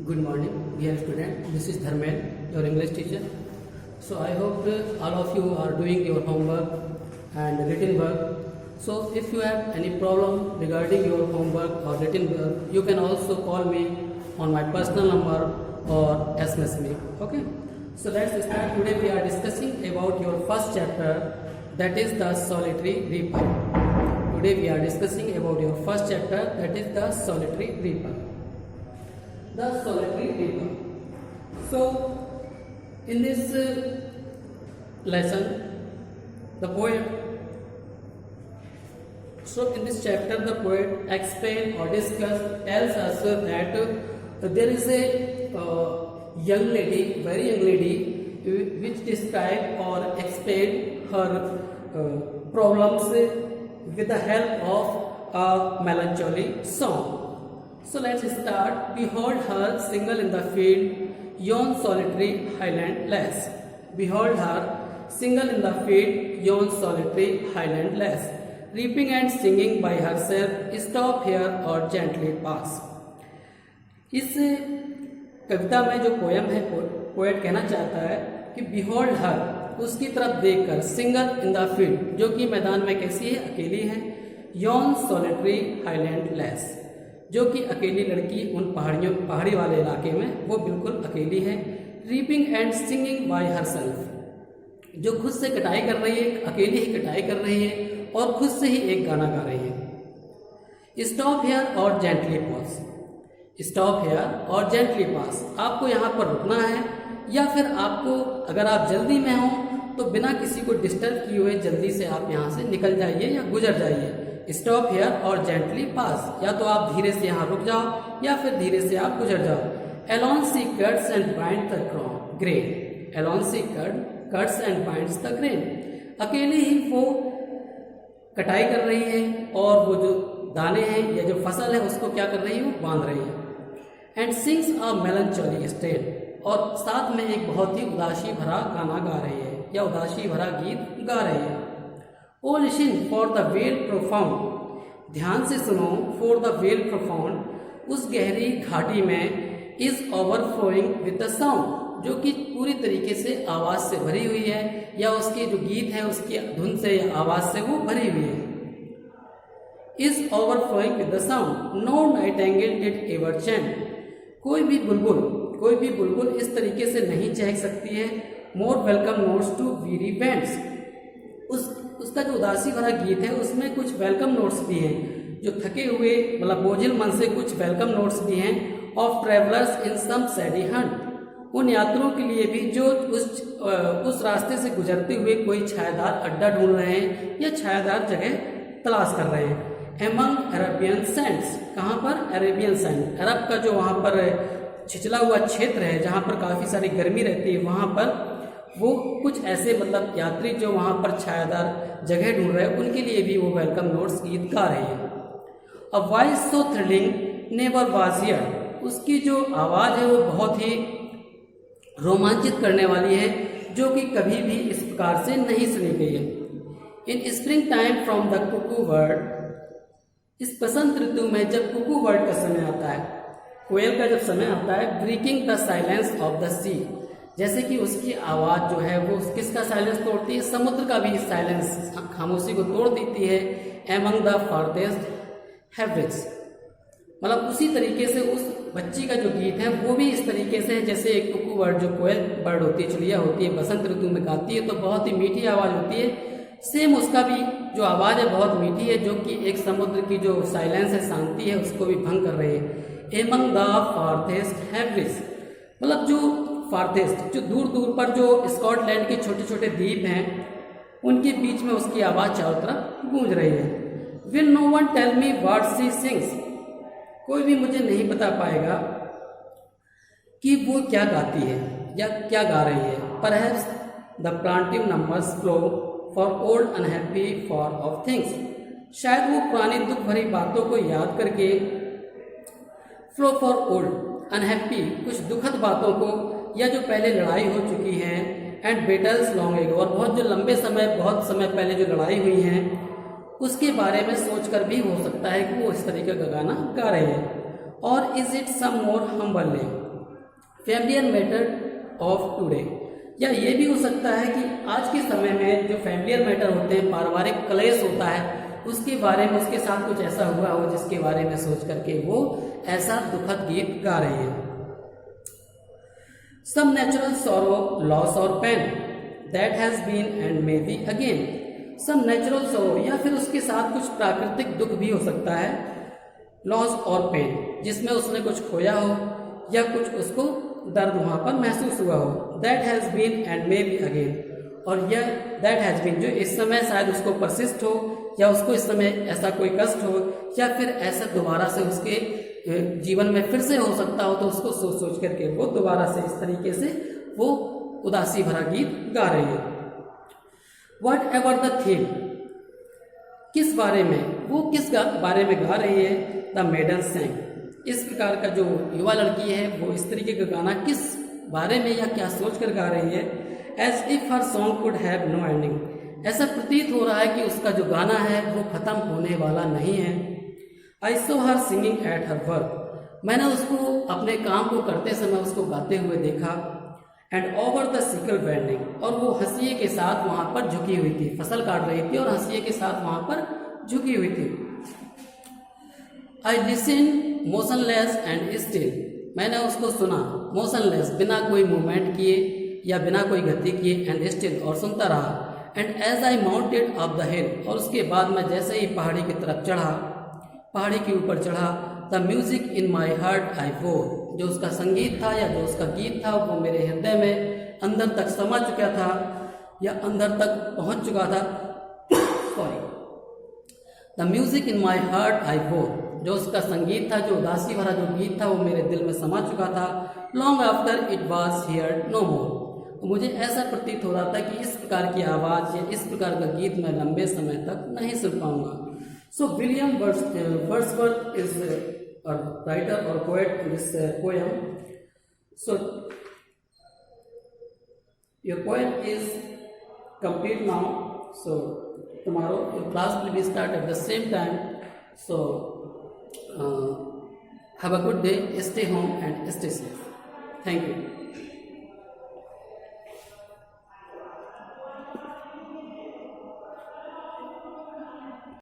Good morning, dear student. This is Dharmen, your English teacher. So I hope all of you are doing your homework and written work. So if you have any problem regarding your homework or written work, you can also call me on my personal number or SMS me. Okay. So let's start. Today we are discussing about your first chapter, that is the solitary reaper. Today we are discussing about your first chapter, that is the solitary reaper. The solitary reaper. So in this lesson, the poet, so in this chapter the poet explain or discuss, tells us that there is a young lady, very young lady, which describe or explain her problems with the help of a melancholy song. So let's start. Behold her single in the field, yon solitary highland lass. Behold her single in the field, yon solitary highland lass. Reaping and singing by herself, stop here or gently pass. इस कविता में जो poem है, poet कहना चाहता है कि behold her, उसकी तरफ देखकर, सिंगल इन द फील्ड, जो कि मैदान में कैसी है, अकेली है, यॉन सॉलिटरी हाईलैंड लेस, जो कि अकेली लड़की उन पहाड़ी वाले इलाके में वो बिल्कुल अकेली है, reaping and singing by herself, जो खुद से कटाई कर रही है, अकेली ही कटाई कर रही है और खुद से ही एक गाना गा रही है। स्टॉप हेयर और जेंटली पॉज, स्टॉप हेयर और जेंटली पास, आपको यहाँ पर रुकना है या फिर आपको, अगर आप जल्दी में हो तो बिना किसी को डिस्टर्ब किए हुए जल्दी से आप यहाँ से निकल जाइए या गुजर जाइए। स्टॉप हेयर और जेंटली पास, या तो आप धीरे से यहाँ रुक जाओ या फिर धीरे से आप गुजर जाओ। Alone she cuts and bind the grain, alone she cuts and binds the grain, अकेले ही वो कटाई कर रही है और वो जो दाने हैं या जो फसल है उसको क्या कर रही है, वो बांध रही है। एंड सिंग्स अ मेलनचोली स्टेट, और साथ में एक बहुत ही उदासी भरा गाना गा रही है या उदासी भरा गीत गा रही है। O listen for the vale profound, ध्यान से सुनो, फॉर द वेल प्रोफाउंड, उस गहरी घाटी में, is overflowing with the sound, जो कि पूरी तरीके से आवाज से भरी हुई है या उसके जो गीत है उसकी धुन से या आवाज से वो भरी हुई है। Is overflowing with the sound, no nightingale did ever chant, कोई भी बुलबुल इस तरीके से नहीं चहक सकती है। More welcome notes to weary bands, उसका जो उदासी भरा गीत है उसमें कुछ वेलकम नोट्स भी हैं, जो थके हुए मतलब बोझिल मन से कुछ वेलकम नोट्स भी हैं। Of travellers in some shady haunt, उन यात्रियों के लिए भी जो उस रास्ते से गुजरते हुए कोई छायादार अड्डा ढूंढ रहे हैं या छायादार जगह तलाश कर रहे हैं। एमंग अरेबियन सैंड्स, कहाँ पर, अरेबियन सैंड, अरब का जो वहाँ पर छिछला हुआ क्षेत्र है जहाँ पर काफ़ी सारी गर्मी रहती है, वहाँ पर वो कुछ ऐसे मतलब यात्री जो वहाँ पर छायादार जगह ढूंढ रहे हैं उनके लिए भी वो वेलकम नोट्स गीत गा रही है। A voice so thrilling never was heard, उसकी जो आवाज़ है वो बहुत ही रोमांचित करने वाली है, जो कि कभी भी इस प्रकार से नहीं सुनी गई है। इन spring time from the Kuku word, इस बसंत ऋतु में जब कुकू वर्ड का समय आता है, कोयल का जब समय आता है, breaking the silence of the sea, जैसे कि उसकी आवाज़ जो है वो किसका साइलेंस तोड़ती है, समुद्र का भी साइलेंस, खामोशी को तोड़ देती है। एमंग द फार्देस्ट हैविट्स, मतलब उसी तरीके से उस बच्ची का जो गीत है वो भी इस तरीके से है जैसे एक कुकू बर्ड, जो कोयल बर्ड होती है, चिड़िया होती है, बसंत ऋतु में गाती है तो बहुत ही मीठी आवाज़ होती है। सेम उसका भी जो आवाज़ है बहुत मीठी है, जो कि एक समुद्र की जो साइलेंस है, शांति है, उसको भी भंग कर रही है। एमंग द फार्थेस्ट हैविट्स, मतलब जो फार्थेस्ट, जो दूर दूर पर जो स्कॉटलैंड के छोटे छोटे द्वीप हैं उनके बीच में उसकी आवाज़ चारों तरफ गूंज रही है। Will no one tell me what she sings, कोई भी मुझे नहीं बता पाएगा कि वो क्या गाती है या क्या गा रही है। Perhaps the plaintive numbers flow for old unhappy far off things, शायद वो पुरानी दुख भरी बातों को याद करके, फ्लो फॉर ओल्ड अनहैप्पी, कुछ दुखद बातों को या जो पहले लड़ाई हो चुकी है, एंड बेटल्स लॉन्ग एगो, और बहुत जो लंबे समय, बहुत समय पहले जो लड़ाई हुई हैं उसके बारे में सोचकर भी हो सकता है कि वो इस तरीके का गाना गा रहे हैं। और is it some more humble name, familiar matter of today, या ये भी हो सकता है कि आज के समय में जो फैमिलियर मैटर होते हैं, पारिवारिक क्लेश होता है, उसके बारे में उसके साथ कुछ ऐसा हुआ हो जिसके बारे में सोच करके वो ऐसा दुखद गीत गा रही है। सम नेचुरल सॉरो, लॉस और pain that has been and may be again. Some natural sorrow, या फिर उसके साथ कुछ प्राकृतिक दुख भी हो सकता है, लॉस और पेन, जिसमें उसने कुछ खोया हो या कुछ उसको दर्द वहां पर महसूस हुआ हो। That has been and may be again, और यह दैट हैज बीन जो इस समय शायद उसको परसिस्ट हो, या उसको इस समय ऐसा कोई कष्ट हो, या फिर ऐसा दोबारा से उसके जीवन में फिर से हो सकता हो, तो उसको सोच सोच करके वो दोबारा से इस तरीके से वो उदासी भरा गीत गा रही है। वट एवर द थीम, किस बारे में, वो किस बारे में गा रही है। द मेडन सेंग, इस प्रकार का जो युवा लड़की है वो इस तरीके का गाना किस बारे में या क्या सोच कर गा रही है। As if her song could have no ending, ऐसा प्रतीत हो रहा है कि उसका जो गाना है वो खत्म होने वाला नहीं है। आई सो हर सिंगिंग एट हर वर्क, मैंने उसको अपने काम को करते समय उसको गाते हुए देखा। And over the sickle bending, और वो हंसिए के साथ वहां पर झुकी हुई थी, फसल काट रही थी और हंसिए के साथ वहां पर झुकी हुई थी। I listen motionless and still, मैंने उसको सुना मोशनलेस, बिना कोई मूवमेंट किए या बिना कोई गति किए, एंड स्टिल, और सुनता रहा। And as I mounted up the hill, और उसके बाद मैं जैसे ही पहाड़ी की तरफ चढ़ा, पहाड़ी के ऊपर चढ़ा, the music in my heart I वोर, जो उसका संगीत था या जो उसका गीत था वो मेरे हृदय में अंदर तक समा चुका था या अंदर तक पहुंच चुका था। Sorry, the music in my heart I वोर, जो उसका संगीत था, जो उदासी भरा जो गीत था वो मेरे दिल में समा चुका था। Long after it was heard no more, मुझे ऐसा प्रतीत हो रहा था कि इस प्रकार की आवाज़ या इस प्रकार का गीत मैं लंबे समय तक नहीं सुन पाऊंगा। So William Wordsworth is a writer or poet in this poem. So your poem is complete now. So tomorrow your class will be start at the same time. So have a good day. Stay home and stay safe. Thank you.